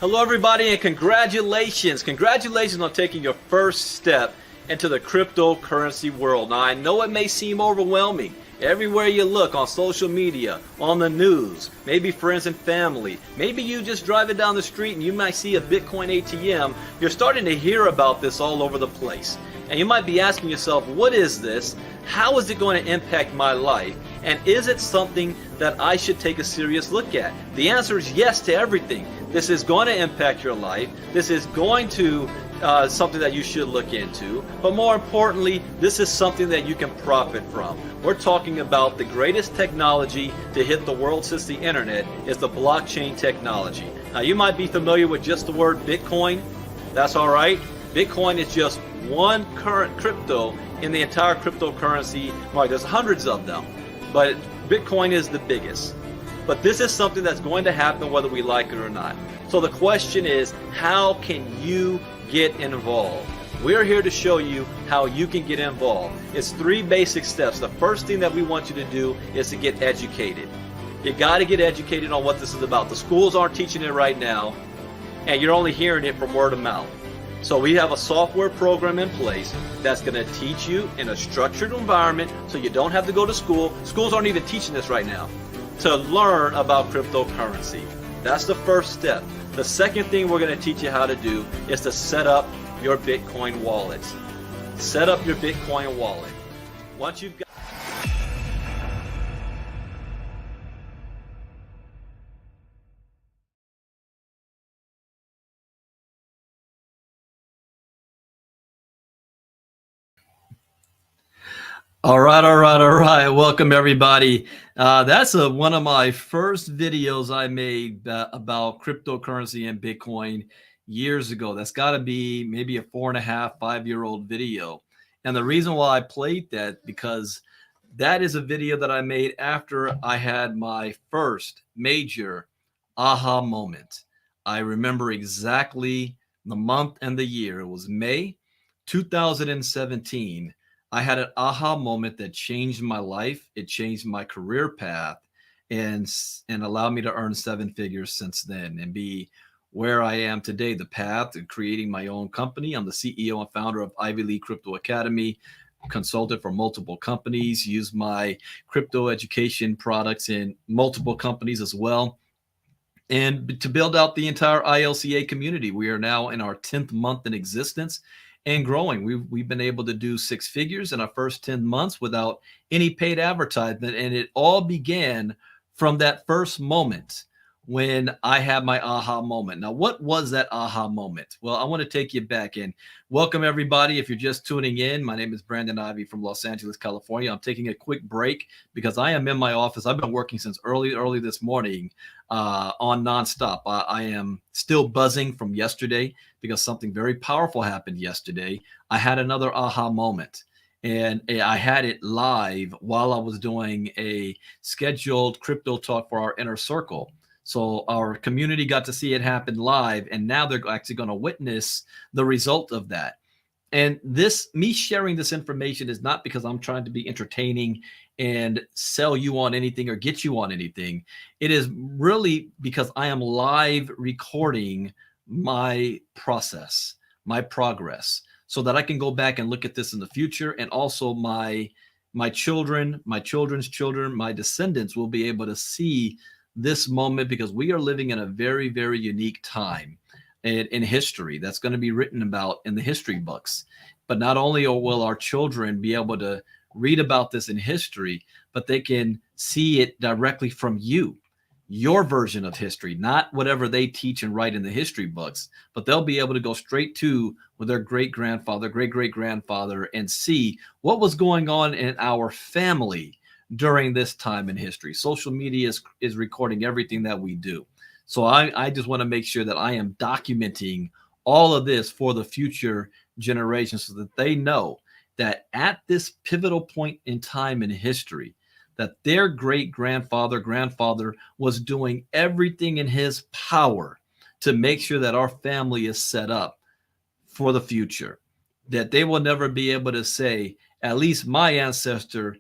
Hello everybody, and congratulations. Congratulations on taking your first step into the cryptocurrency world. Now I know it may seem overwhelming. Everywhere you look, on social media, on the news, maybe friends and family, maybe you just driving down the street and you might see a Bitcoin ATM. You're starting to hear about this all over the place. And you might be asking yourself, what is this? How is it going to impact my life? And is it something that I should take a serious look at? The answer is yes to everything. This is going to impact your life. This is going to something that you should look into. But more importantly, this is something that you can profit from. We're talking about the greatest technology to hit the world since the internet is the blockchain technology. Now you might be familiar with just the word Bitcoin. That's all right. Bitcoin is just one current crypto in the entire cryptocurrency market. There's hundreds of them, but Bitcoin is the biggest. But this is something that's going to happen whether we like it or not. So the question is, how can you get involved? We're here to show you how you can get involved. It's 3 basic steps. The first thing that we want you to do is to get educated. You got to get educated on what this is about. The schools aren't teaching it right now, and you're only hearing it from word of mouth. So we have a software program in place that's going to teach you in a structured environment so you don't have to go to school. Schools aren't even teaching this right now, to learn about cryptocurrency. That's the first step. The second thing we're going to teach you how to do is to set up your Bitcoin wallets. Set up your Bitcoin wallet. Once you've got All right. Welcome everybody. That's one of my first videos I made about cryptocurrency and Bitcoin years ago. That's got to be maybe a 4.5, 5-year-old video. And the reason why I played that, because that is a video that I made after I had my first major aha moment. I remember exactly the month and the year. It was May 2017. I had an aha moment that changed my life. It changed my career path and allowed me to earn 7 figures since then and be where I am today, the path to creating my own company. I'm the CEO and founder of Ivy League Crypto Academy, consulted for multiple companies, use my crypto education products in multiple companies as well. And to build out the entire ILCA community. We are now in our 10th month in existence and growing. We've been able to do 6 figures in our first 10 months without any paid advertisement. And it all began from that first moment when I had my aha moment. Now, what was that aha moment? Well, I want to take you back and welcome everybody. If you're just tuning in, my name is Brandon Ivy from Los Angeles, California. I'm taking a quick break because I am in my office. I've been working since early this morning on nonstop. I am still buzzing from yesterday because something very powerful happened yesterday. I had another aha moment, and I had it live while I was doing a scheduled crypto talk for our inner circle. So our community got to see it happen live, and now they're actually going to witness the result of that. And me sharing this information is not because I'm trying to be entertaining and sell you on anything or get you on anything. It is really because I am live recording my process, my progress, so that I can go back and look at this in the future. And also my children, my children's children, my descendants will be able to see this moment, because we are living in a very, very unique time in history that's going to be written about in the history books. But not only will our children be able to read about this in history, but they can see it directly from you, your version of history, not whatever they teach and write in the history books, but they'll be able to go straight to with their great-grandfather, great-great-grandfather, and see what was going on in our family during this time in history. Social media is recording everything that we do. So I just want to make sure that I am documenting all of this for the future generations so that they know that at this pivotal point in time in history, that their grandfather was doing everything in his power to make sure that our family is set up for the future, that they will never be able to say, at least my ancestor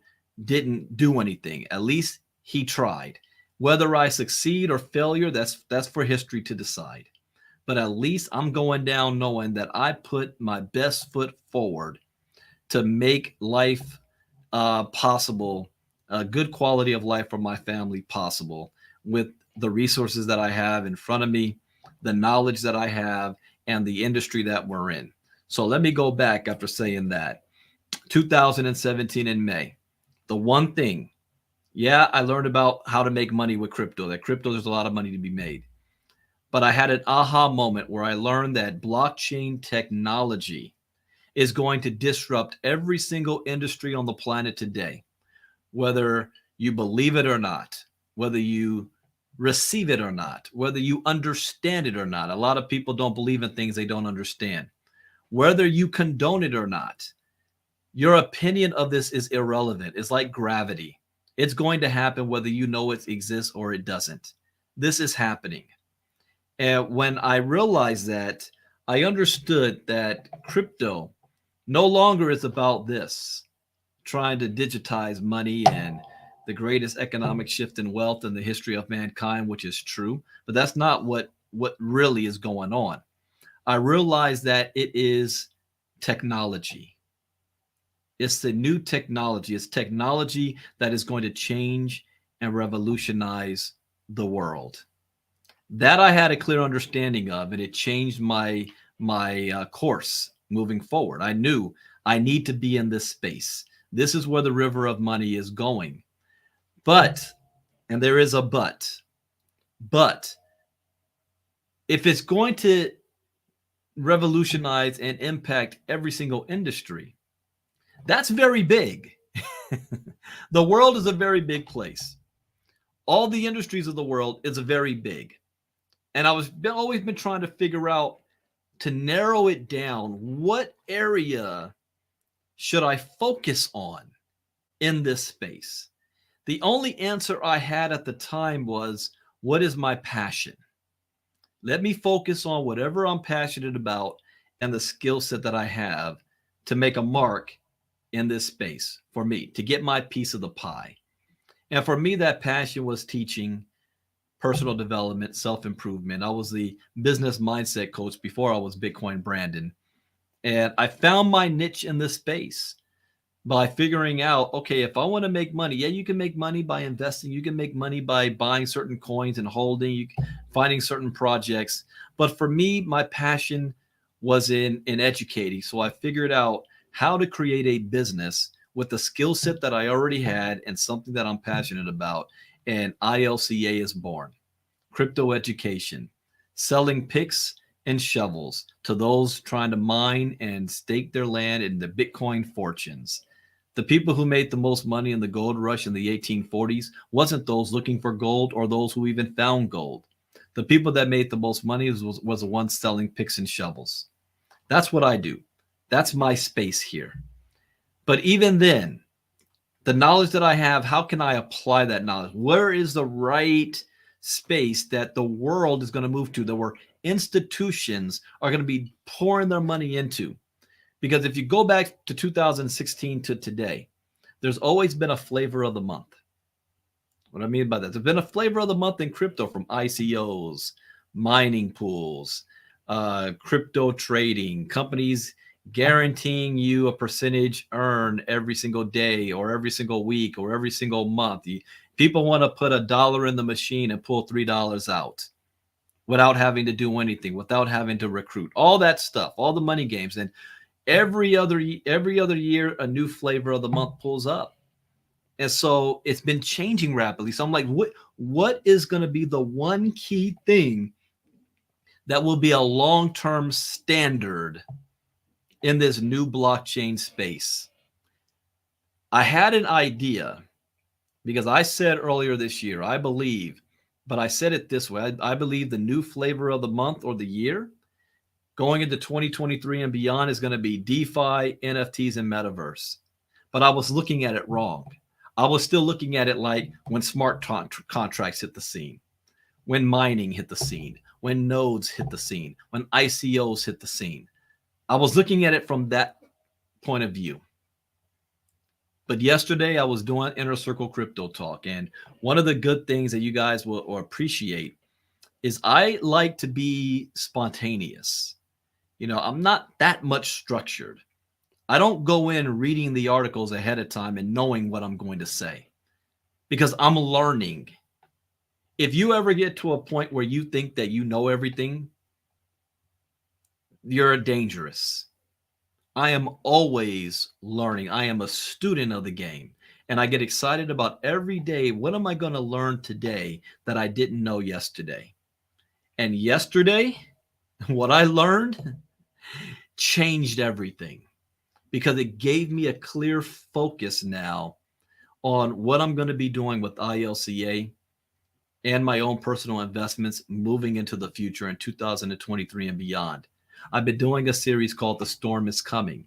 didn't do anything. At least he tried. Whether I succeed or failure, that's for history to decide. but at least I'm going down knowing that I put my best foot forward to make life possible, a good quality of life for my family possible with the resources that I have in front of me, the knowledge that I have, and the industry that we're in. So let me go back after saying that. 2017 in May, the one thing, yeah, I learned about how to make money with crypto, that crypto, there's a lot of money to be made. But I had an aha moment where I learned that blockchain technology is going to disrupt every single industry on the planet today, whether you believe it or not, whether you receive it or not, whether you understand it or not. A lot of people don't believe in things they don't understand. Whether you condone it or not, your opinion of this is irrelevant. It's like gravity. It's going to happen whether you know it exists or it doesn't. This is happening. And when I realized that, I understood that crypto no longer is about this, trying to digitize money and the greatest economic shift in wealth in the history of mankind, which is true, but that's not what really is going on. I realized that it is technology. It's the new technology. It's technology that is going to change and revolutionize the world. That I had a clear understanding of, and it changed my course moving forward. I knew I need to be in this space. This is where the river of money is going. But, and there is a but if it's going to revolutionize and impact every single industry, that's very big. The world is a very big place. All the industries of the world is very big. And I was always been trying to figure out, to narrow it down, what area should I focus on in this space? The only answer I had at the time was, what is my passion? Let me focus on whatever I'm passionate about and the skill set that I have to make a mark in this space for me, to get my piece of the pie. And for me, that passion was teaching, personal development, self-improvement. I was the business mindset coach before I was Bitcoin Brandon. And I found my niche in this space by figuring out, okay, if I want to make money, yeah, you can make money by investing. You can make money by buying certain coins and holding, finding certain projects. But for me, my passion was in educating. So I figured out how to create a business with the skill set that I already had and something that I'm passionate about. And ILCA is born. Crypto education, selling picks and shovels to those trying to mine and stake their land in the Bitcoin fortunes. The people who made the most money in the gold rush in the 1840s wasn't those looking for gold or those who even found gold. The people that made the most money was the ones selling picks and shovels. That's what I do. That's my space here. But even then, the knowledge that I have, how can I apply that knowledge? Where is the right space that the world is going to move to, that where institutions are going to be pouring their money into? Because if you go back to 2016 to today, there's always been a flavor of the month. What I mean by that, there's been a flavor of the month in crypto, from ICOs, mining pools, crypto trading, companies guaranteeing you a percentage earned every single day or every single week or every single month. People want to put $1 in the machine and pull $3 out without having to do anything, without having to recruit. All that stuff, all the money games. And every other year, a new flavor of the month pulls up. And so it's been changing rapidly. So I'm like, what is going to be the one key thing that will be a long-term standard in this new blockchain space? I had an idea, because I said earlier this year, I believe, but I said it this way, I believe the new flavor of the month or the year going into 2023 and beyond is going to be DeFi, NFTs, and metaverse. But I was looking at it wrong. I was still looking at it like when smart contracts hit the scene, when mining hit the scene, when nodes hit the scene, when ICOs hit the scene. I was looking at it from that point of view. But yesterday I was doing Inner Circle Crypto Talk, and one of the good things that you guys will appreciate is I like to be spontaneous. I'm not that much structured. I don't go in reading the articles ahead of time and knowing what I'm going to say because I'm learning. If you ever get to a point where you think that you know everything, you're dangerous. I am always learning. I am a student of the game. And I get excited about every day. What am I going to learn today that I didn't know yesterday? And yesterday, what I learned changed everything because it gave me a clear focus now on what I'm going to be doing with ILCA and my own personal investments moving into the future in 2023 and beyond. I've been doing a series called The Storm is Coming.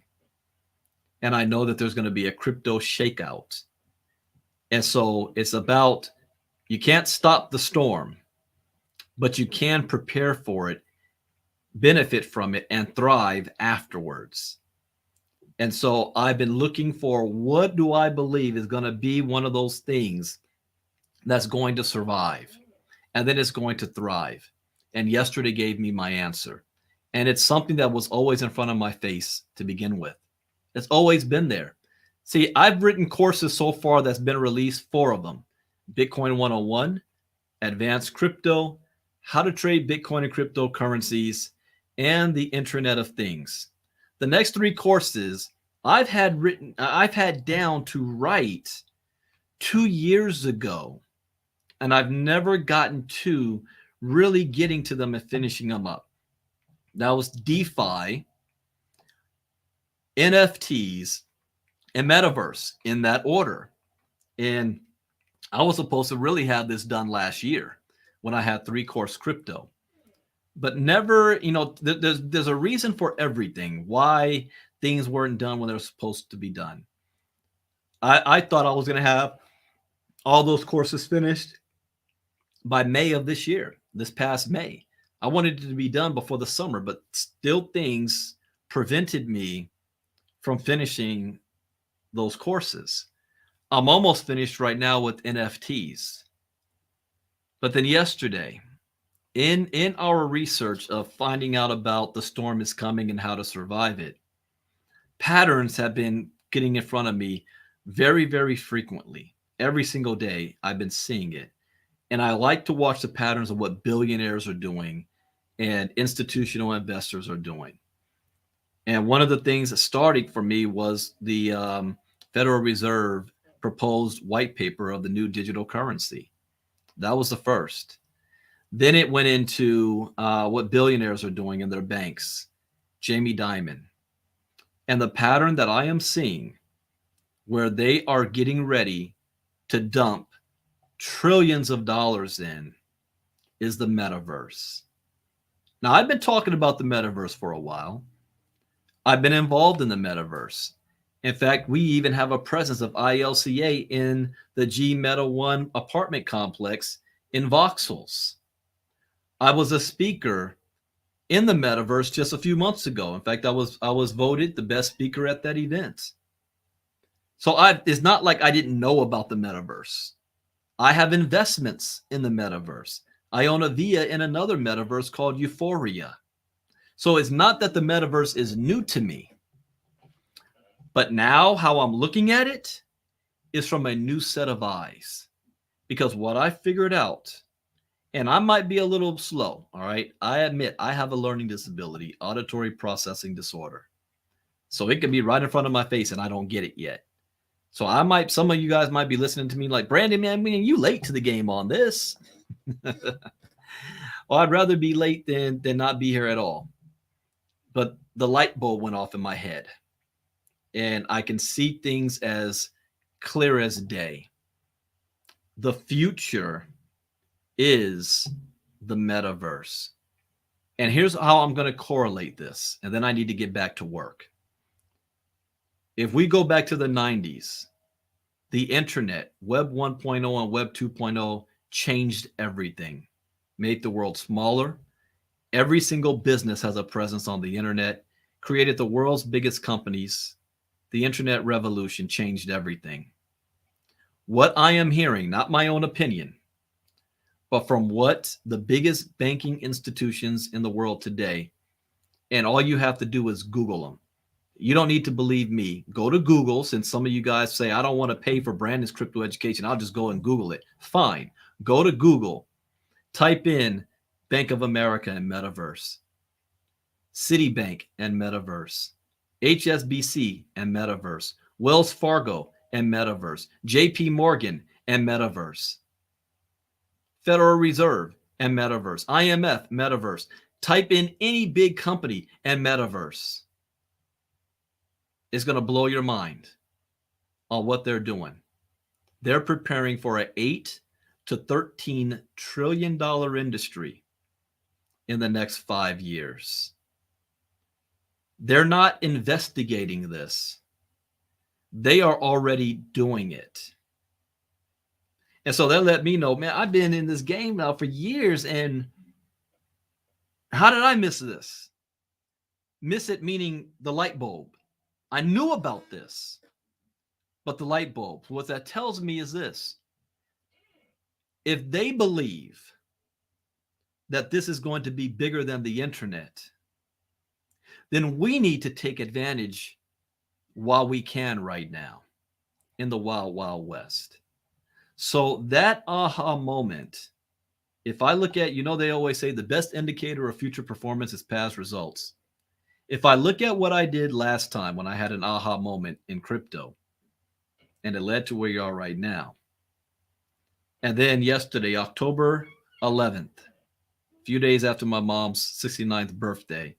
And I know that there's going to be a crypto shakeout. And so it's about you can't stop the storm, but you can prepare for it, benefit from it, and thrive afterwards. And so I've been looking for what do I believe is going to be one of those things that's going to survive and then it's going to thrive. And yesterday gave me my answer. And it's something that was always in front of my face to begin with. It's always been there. See, I've written courses so far that's been released, 4 of them. Bitcoin 101, Advanced Crypto, How to Trade Bitcoin and Cryptocurrencies, and the Internet of Things. The next 3 courses I've had down to write 2 years ago, and I've never gotten to really getting to them and finishing them up. That was DeFi, NFTs, and Metaverse in that order. And I was supposed to really have this done last year when I had 3-course crypto. But never, there's a reason for everything, why things weren't done when they're supposed to be done. I thought I was going to have all those courses finished by May of this year, this past May. I wanted it to be done before the summer, but still things prevented me from finishing those courses. I'm almost finished right now with NFTs. But then yesterday, in our research of finding out about the storm is coming and how to survive it, patterns have been getting in front of me very, very frequently. Every single day, I've been seeing it. And I like to watch the patterns of what billionaires are doing and institutional investors are doing. And one of the things that started for me was the Federal Reserve proposed white paper of the new digital currency. That was the first. Then it went into what billionaires are doing in their banks, Jamie Dimon. And the pattern that I am seeing where they are getting ready to dump trillions of dollars in is the metaverse. Now, I've been talking about the metaverse for a while. I've been involved in the metaverse. In fact, we even have a presence of ILCA in the G Meta 1 apartment complex in Vauxhalls. I was a speaker in the metaverse just a few months ago. In fact, I was voted the best speaker at that event. So it's not like I didn't know about the metaverse. I have investments in the metaverse. I own a VIA in another metaverse called Euphoria. So it's not that the metaverse is new to me. But now how I'm looking at it is from a new set of eyes. Because what I figured out, and I might be a little slow, all right? I admit I have a learning disability, auditory processing disorder. So it can be right in front of my face and I don't get it yet. So some of you guys might be listening to me like, Brandon, man, you late to the game on this. Well, I'd rather be late than not be here at all. But the light bulb went off in my head. And I can see things as clear as day. The future is the metaverse. And here's how I'm going to correlate this. And then I need to get back to work. If we go back to the 90s, the internet, Web 1.0 and Web 2.0 changed everything, made the world smaller. Every single business has a presence on the internet, created the world's biggest companies. The internet revolution changed everything. What I am hearing, not my own opinion, but from what the biggest banking institutions in the world today, and all you have to do is Google them. You don't need to believe me. Go to Google, since some of you guys say, I don't want to pay for Brandon's crypto education. I'll just go and Google it. Fine. Go to Google. Type in Bank of America and Metaverse, Citibank and Metaverse, HSBC and Metaverse, Wells Fargo and Metaverse, JP Morgan and Metaverse, Federal Reserve and Metaverse, IMF, Metaverse. Type in any big company and Metaverse. It's going to blow your mind on what they're doing. They're preparing for an $8 to $13 trillion industry in the next 5 years. They're not investigating this. They are already doing it. And so they let me know, man, I've been in this game now for years, and how did I miss this? Miss it meaning the light bulb. I knew about this, but the light bulb, what that tells me is this. If they believe that this is going to be bigger than the internet, then we need to take advantage while we can right now in the wild, wild west. So that aha moment, if I look at, they always say the best indicator of future performance is past results. If I look at what I did last time when I had an aha moment in crypto, and it led to where you are right now, and then yesterday, October 11th, a few days after my mom's 69th birthday,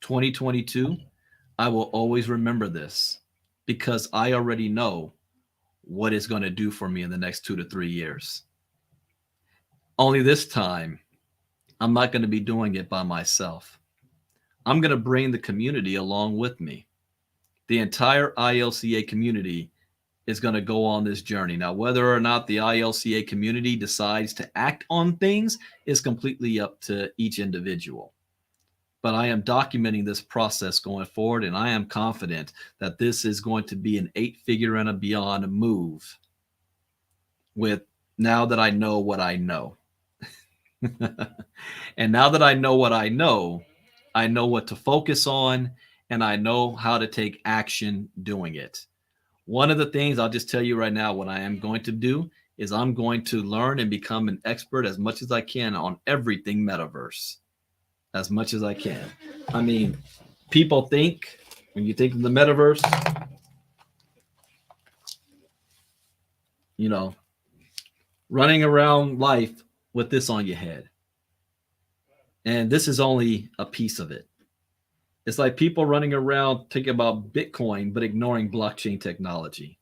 2022, I will always remember this because I already know what it's going to do for me in the next 2 to 3 years. Only this time, I'm not going to be doing it by myself. I'm going to bring the community along with me. The entire ILCA community is going to go on this journey. Now, whether or not the ILCA community decides to act on things is completely up to each individual. But I am documenting this process going forward, and I am confident that this is going to be an 8-figure and a beyond move with now that I know what I know. And now that I know what I know what to focus on, and I know how to take action doing it. One of the things I'll just tell you right now, what I am going to do is I'm going to learn and become an expert as much as I can on everything metaverse, as much as I can. I mean, people think, when you think of the metaverse, running around life with this on your head. And this is only a piece of it. It's like people running around thinking about Bitcoin, but ignoring blockchain technology.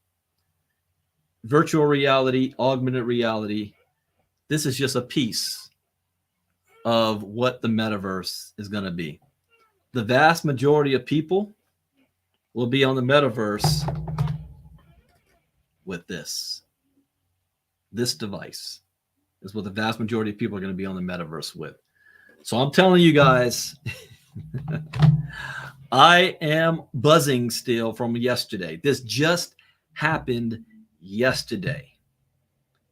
Virtual reality, augmented reality, this is just a piece of what the metaverse is going to be. The vast majority of people will be on the metaverse with this. This device is what the vast majority of people are going to be on the metaverse with. So I'm telling you guys, I am buzzing still from yesterday. This just happened yesterday.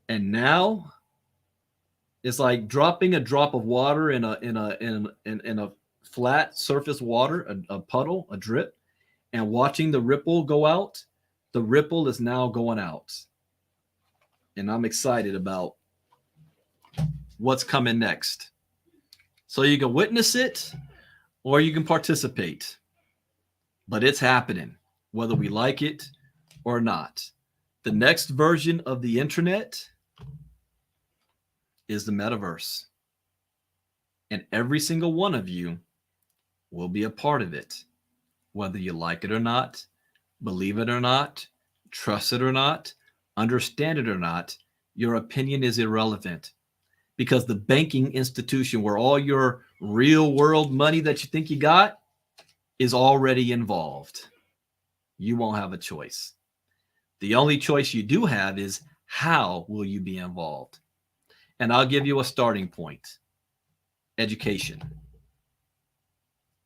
And now it's like dropping a drop of water in a flat surface water, a puddle, a drip, and watching the ripple go out. The ripple is now going out. And I'm excited about what's coming next. So you can witness it or you can participate. But it's happening, whether we like it or not. The next version of the internet is the metaverse. And every single one of you will be a part of it, whether you like it or not, believe it or not, trust it or not, understand it or not. Your opinion is irrelevant, because the banking institution where all your real world money that you think you got is already involved. You won't have a choice. The only choice you do have is how will you be involved? And I'll give you a starting point. Education.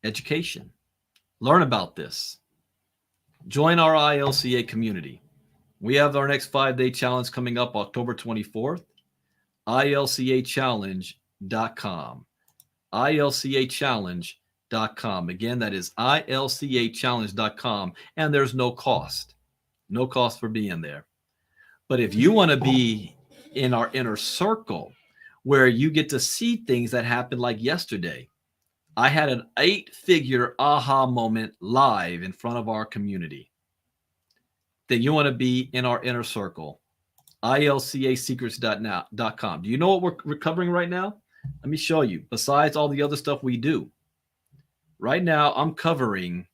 Education. Learn about this. Join our ILCA community. We have our next 5-day challenge coming up October 24th. ilcachallenge.com. ilcachallenge.com. Again, that is ilcachallenge.com, and there's no cost. No cost for being there. But if you want to be in our inner circle where you get to see things that happened like yesterday, I had an 8-figure aha moment live in front of our community. Then you want to be in our inner circle, ilcasecrets.com. Do you know what we're covering right now? Let me show you. Besides all the other stuff we do, right now I'm covering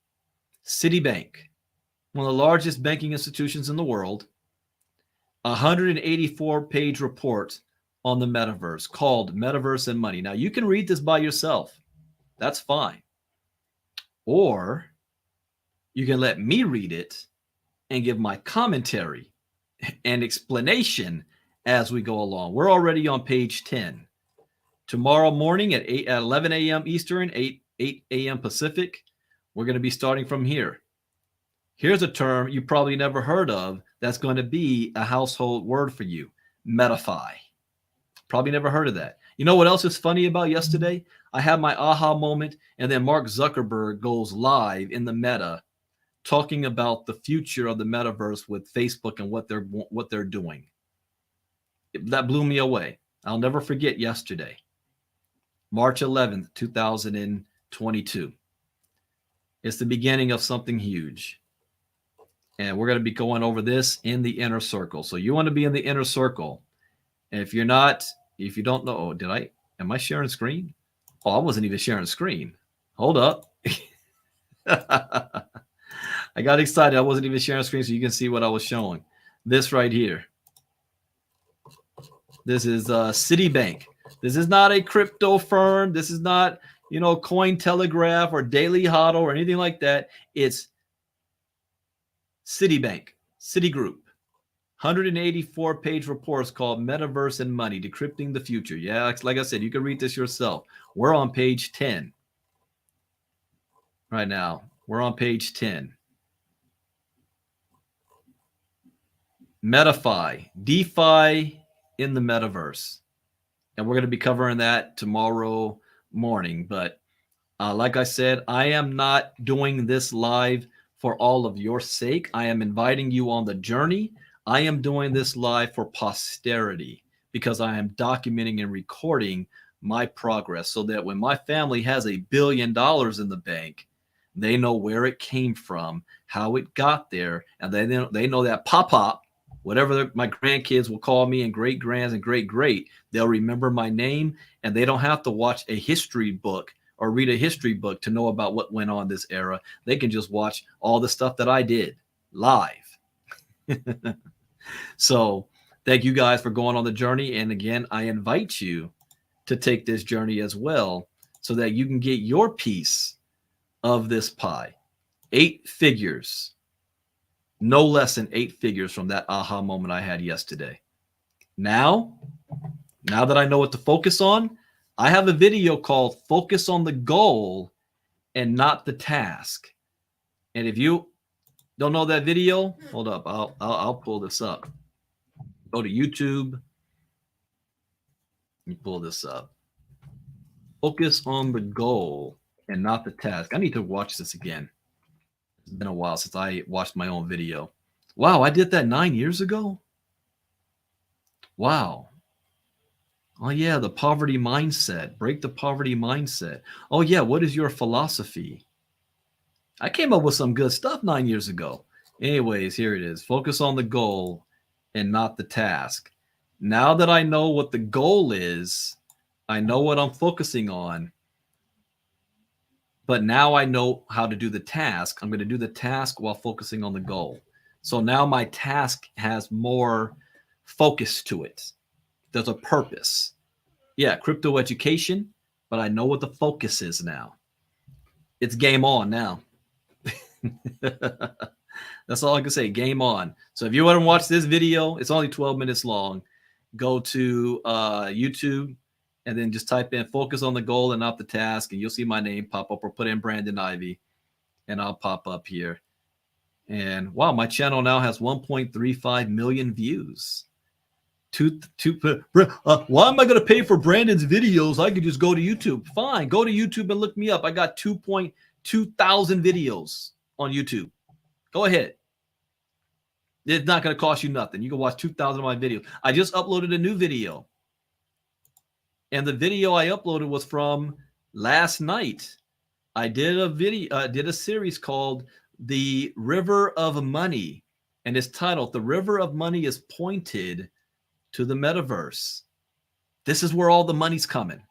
Citibank, one of the largest banking institutions in the world, 184-page report on the metaverse called Metaverse and Money. Now, you can read this by yourself. That's fine. Or you can let me read it and give my commentary and explanation as we go along. We're already on page 10. Tomorrow morning at 11 a.m. Eastern, 8 a.m. Pacific, we're going to be starting from here. Here's a term you probably never heard of that's going to be a household word for you, MetaFi. Probably never heard of that. You know what else is funny about yesterday? I had my aha moment, and then Mark Zuckerberg goes live in the Meta talking about the future of the metaverse with Facebook and what they're doing. That blew me away. I'll never forget yesterday, March 11th, 2022. It's the beginning of something huge. And we're going to be going over this in the inner circle. So you want to be in the inner circle. And if you don't know, am I sharing screen? Oh, I wasn't even sharing screen. Hold up. I got excited. I wasn't even sharing screen so you can see what I was showing. This right here. This is Citibank. This is not a crypto firm. This is not, Cointelegraph or Daily Hodl or anything like that. It's Citibank, Citigroup. 184-page reports called Metaverse and Money, Decrypting the Future. Yeah, like I said, you can read this yourself. We're on page 10 right now. We're on page 10. MetaFi, DeFi in the metaverse. And we're going to be covering that tomorrow morning. But like I said, I am not doing this live for all of your sake. I am inviting you on the journey. I am doing this live for posterity because I am documenting and recording my progress so that when my family has $1 billion in the bank, they know where it came from, how it got there, and they know that pop-pop, whatever my grandkids will call me and great-grands and great-great, they'll remember my name, and they don't have to watch a history book or read a history book to know about what went on this era. They can just watch all the stuff that I did live. So thank you guys for going on the journey. And again, I invite you to take this journey as well so that you can get your piece of this pie. 8 figures, no less than 8 figures from that aha moment I had yesterday. Now that I know what to focus on, I have a video called Focus on the Goal and Not the Task. And if you don't know that video, hold up, I'll pull this up. Go to YouTube. Let me pull this up. Focus on the goal and not the task. I need to watch this again. It's been a while since I watched my own video. Wow, I did that 9 years ago? Wow. Oh, yeah, the poverty mindset. Break the poverty mindset. Oh, yeah, what is your philosophy? I came up with some good stuff 9 years ago. Anyways, here it is. Focus on the goal and not the task. Now that I know what the goal is, I know what I'm focusing on, but now I know how to do the task. I'm going to do the task while focusing on the goal. So now my task has more focus to it. There's a purpose. Yeah, crypto education, but I know what the focus is now. It's game on now. That's all I can say. Game on. So if you want to watch this video, it's only 12 minutes long. Go to YouTube and then just type in focus on the goal and not the task, and you'll see my name pop up, or put in Brandon Ivy and I'll pop up here. And wow, my channel now has 1.35 million views. Why am I going to pay for Brandon's videos? I could just go to YouTube. Fine, go to YouTube and look me up. I got 2.2 thousand videos on YouTube. Go ahead. It's not going to cost you nothing. You can watch 2,000 of my videos. I just uploaded a new video, and the video I uploaded was from last night. I did a series called "The River of Money," and it's titled "The River of Money is Pointed to the Metaverse." This is where all the money's coming.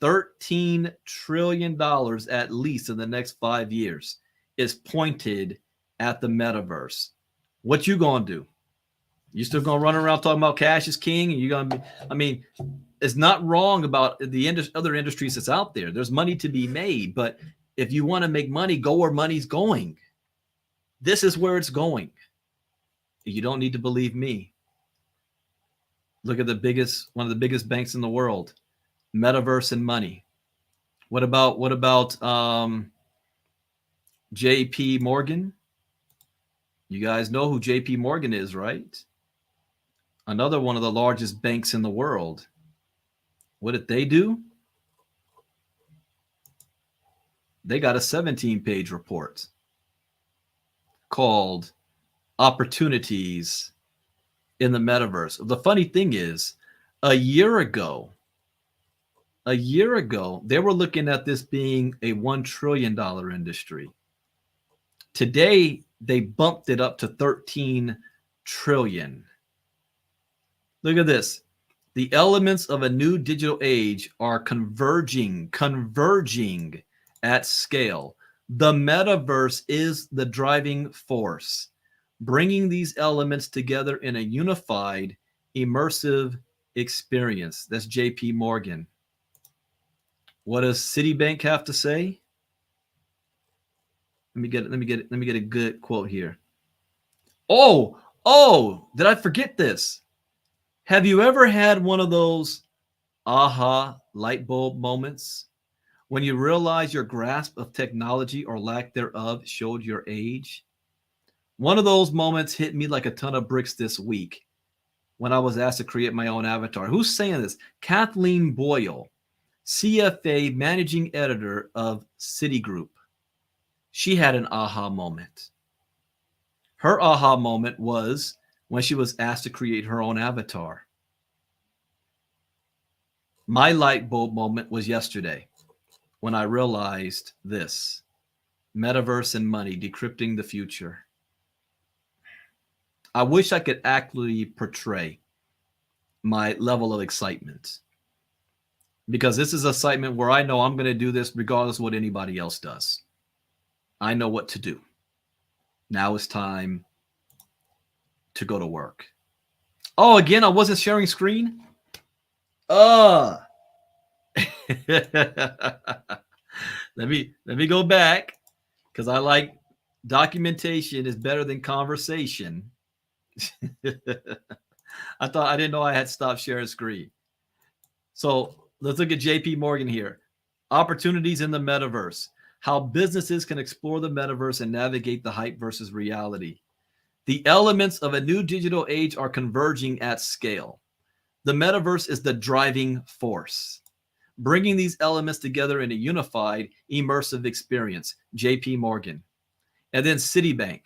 $13 trillion at least in the next 5 years is pointed at the metaverse. What you gonna do? You still gonna run around talking about cash is king? And you're gonna be, I mean, it's not wrong about the other industries that's out there. There's money to be made, but if you want to make money, go where money's going. This is where it's going. You don't need to believe me. Look at one of the biggest banks in the world, metaverse and money. What about JP Morgan? You guys know who JP Morgan is, right? Another one of the largest banks in the world. What did they do? They got a 17-page report called Opportunities in the Metaverse. The funny thing is, a year ago, they were looking at this being a $1 trillion industry. Today, they bumped it up to 13 trillion. Look at this. The elements of a new digital age are converging at scale. The metaverse is the driving force, bringing these elements together in a unified, immersive experience. That's JP Morgan. What does Citibank have to say? Let me get a good quote here. Oh, did I forget this? Have you ever had one of those aha light bulb moments when you realize your grasp of technology or lack thereof showed your age? One of those moments hit me like a ton of bricks this week when I was asked to create my own avatar. Who's saying this? Kathleen Boyle, CFA managing editor of Citigroup. She had an aha moment. Her aha moment was when she was asked to create her own avatar. My light bulb moment was yesterday when I realized this: metaverse and money, decrypting the future. I wish I could actually portray my level of excitement, because this is excitement where I know I'm going to do this regardless of what anybody else does. I know what to do. Now it's time to go to work. Oh, again, I wasn't sharing screen. Let me go back, because I like documentation is better than conversation. I didn't know I had stopped sharing screen. So let's look at JP Morgan here. Opportunities in the metaverse. How businesses can explore the metaverse and navigate the hype versus reality. The elements of a new digital age are converging at scale. The metaverse is the driving force, bringing these elements together in a unified, immersive experience. JP Morgan. And then Citibank.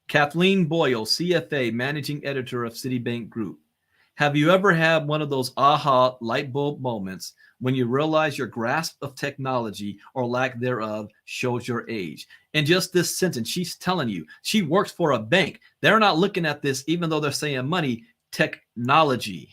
Kathleen Boyle, CFA, managing editor of Citibank Group. Have you ever had one of those aha light bulb moments when you realize your grasp of technology or lack thereof shows your age? And just this sentence, she's telling you she works for a bank. They're not looking at this, even though they're saying money, technology.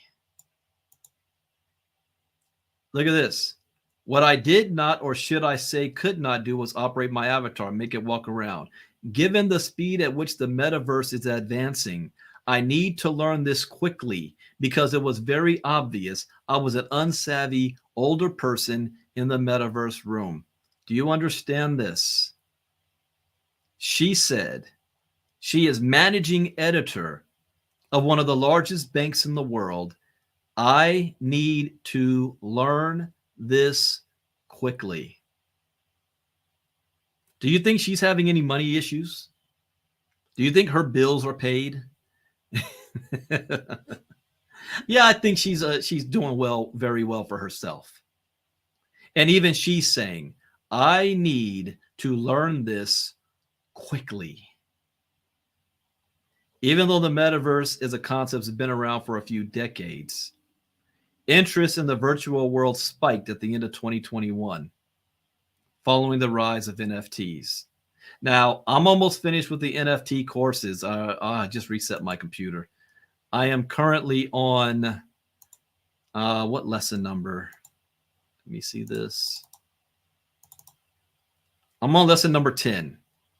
Look at this. What I did not, or should I say could not do, was operate my avatar, make it walk around. Given the speed at which the metaverse is advancing, I need to learn this quickly, because it was very obvious I was an unsavvy older person in the metaverse room. Do you understand this? She said she is managing editor of one of the largest banks in the world. I need to learn this quickly. Do you think she's having any money issues? Do you think her bills are paid? Yeah, I think she's doing well, very well for herself. And even she's saying, I need to learn this quickly. Even though the metaverse is a concept that's been around for a few decades, interest in the virtual world spiked at the end of 2021 following the rise of NFTs. Now, I'm almost finished with the NFT courses. I just reset my computer. I am currently on what lesson number? Let me see this. I'm on lesson number 10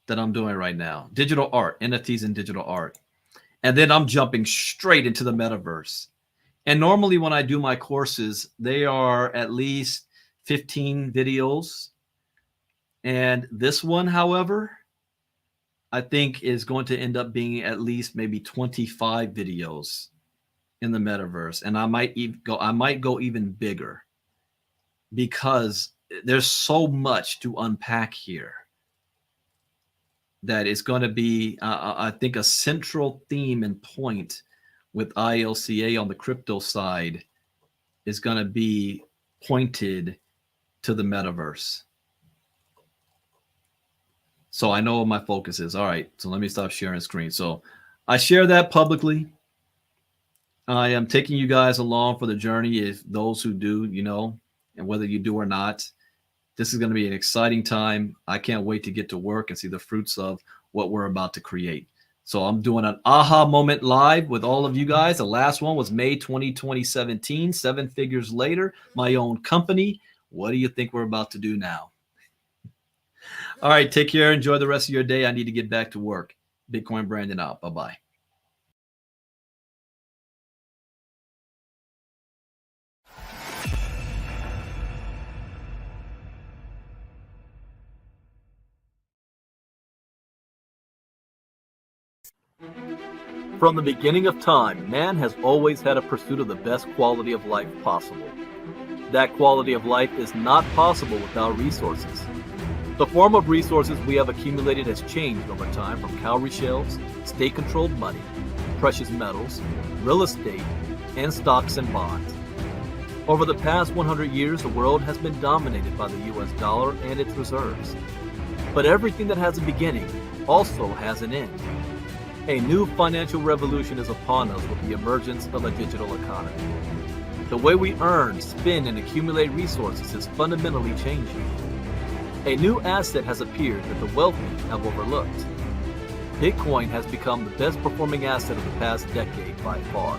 that I'm doing right now. Digital art, NFTs and digital art. And then I'm jumping straight into the metaverse. And normally when I do my courses, they are at least 15 videos. And this one, however, I think is going to end up being at least maybe 25 videos in the metaverse. And I might go even bigger because there's so much to unpack here that is going to be, I think, a central theme and point with ILCA on the crypto side is going to be pointed to the metaverse. So I know what my focus is. All right, so let me stop sharing screen. So I share that publicly. I am taking you guys along for the journey. If those who do, and whether you do or not, this is going to be an exciting time. I can't wait to get to work and see the fruits of what we're about to create. So I'm doing an aha moment live with all of you guys. The last one was May 2017, 7 figures later, my own company. What do you think we're about to do now? All right, take care. Enjoy the rest of your day. I need to get back to work. Bitcoin Brandon out. Bye-bye. From the beginning of time, man has always had a pursuit of the best quality of life possible. That quality of life is not possible without resources. The form of resources we have accumulated has changed over time from cowrie shells, state-controlled money, precious metals, real estate, and stocks and bonds. Over the past 100 years, the world has been dominated by the US dollar and its reserves. But everything that has a beginning also has an end. A new financial revolution is upon us with the emergence of a digital economy. The way we earn, spend, and accumulate resources is fundamentally changing. A new asset has appeared that the wealthy have overlooked. Bitcoin has become the best performing asset of the past decade by far.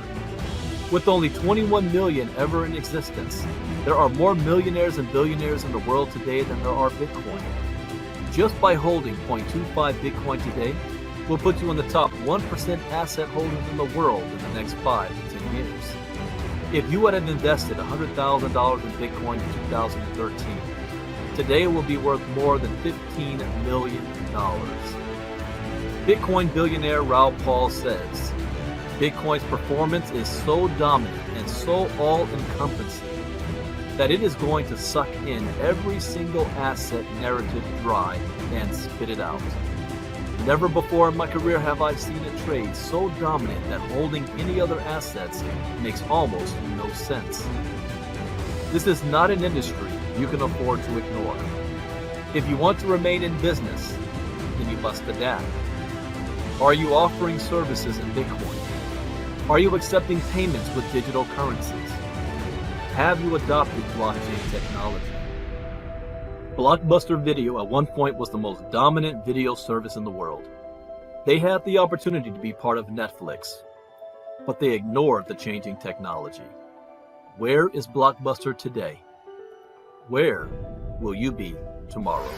With only 21 million ever in existence, there are more millionaires and billionaires in the world today than there are Bitcoin. Just by holding 0.25 Bitcoin today will put you in the top 1% asset holders in the world in the next 5 to 10 years. If you would have invested $100,000 in Bitcoin in 2013, today it will be worth more than $15 million. Bitcoin billionaire Raoul Pal says, Bitcoin's performance is so dominant and so all-encompassing that it is going to suck in every single asset narrative dry and spit it out. Never before in my career have I seen a trade so dominant that holding any other assets makes almost no sense. This is not an industry you can afford to ignore. If you want to remain in business, then you must adapt. Are you offering services in Bitcoin? Are you accepting payments with digital currencies? Have you adopted blockchain technology? Blockbuster Video at one point was the most dominant video service in the world. They had the opportunity to be part of Netflix, but they ignored the changing technology. Where is Blockbuster today? Where will you be tomorrow?